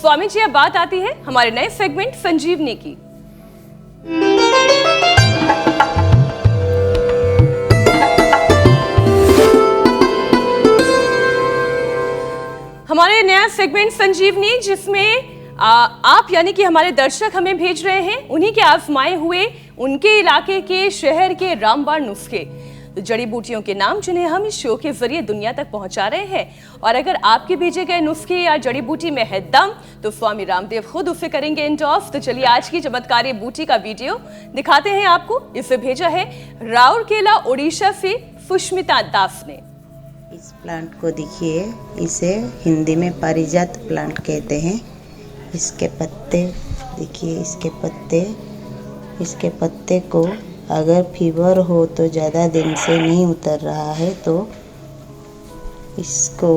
स्वामी जी, अब बात आती है हमारे नए सेगमेंट संजीवनी की। हमारे नया सेगमेंट संजीवनी, जिसमें आप यानी कि हमारे दर्शक हमें भेज रहे हैं उन्हीं के आजमाए हुए, उनके इलाके के, शहर के रामबाण नुस्खे, तो जड़ी बूटियों के नाम जिन्हें हम इस शो के जरिए दुनिया तक पहुंचा रहे हैं। और अगर आपके भेजे गए नुस्खे या जड़ी बूटी में है दम, तो स्वामी रामदेव खुद उसे करेंगे इंडोर्स। तो चलिए आज की चमत्कारी बूटी का वीडियो दिखाते हैं आपको। इसे भेजा है राउरकेला, उड़ीसा से सुष्मिता दास ने। इस प्लांट को देखिए, इसे हिंदी में पारिजात प्लांट कहते हैं। इसके पत्ते देखिए, इसके पत्ते को अगर फीवर हो तो ज़्यादा दिन से नहीं उतर रहा है तो इसको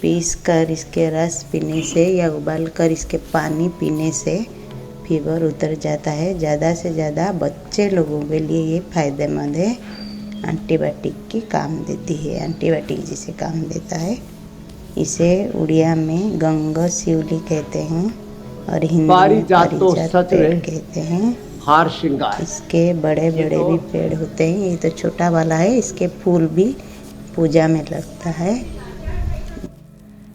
पीस कर इसके रस पीने से या उबाल कर इसके पानी पीने से फीवर उतर जाता है। ज़्यादा से ज़्यादा बच्चे लोगों के लिए ये फ़ायदेमंद है। एंटीबायोटिक की काम देती है, एंटीबायोटिक जिसे काम देता है। इसे उड़िया में गंगशिवली कहते हैं और हिंदी में पारिजात पेड़ कहते हैं। हार श्रृंगार इसके बड़े बड़े भी पेड़ होते हैं, ये तो छोटा वाला है। इसके फूल भी पूजा में लगता है।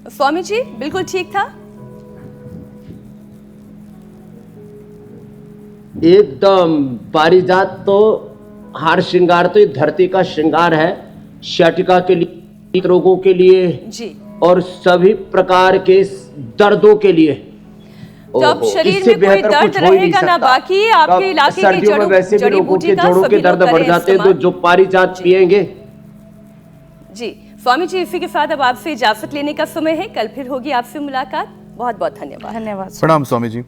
स्वामी जी बिल्कुल ठीक था, एकदम। पारिजात तो हार श्रृंगार तो धरती का श्रृंगार है। शटिका के लिए, रोगों के लिए जी, और सभी प्रकार के दर्दों के लिए। जब शरीर में कोई दर्द रहेगा ना बाकी, आपके इलाके की सर्दियों में वैसे भी लोगों के जोड़ों के दर्द बढ़ जाते हैं, तो जो पारिजात पिएंगे। जी स्वामी जी, इसी के साथ अब आपसे इजाजत लेने का समय है। कल फिर होगी आपसे मुलाकात। बहुत बहुत धन्यवाद। प्रणाम स्वामी जी।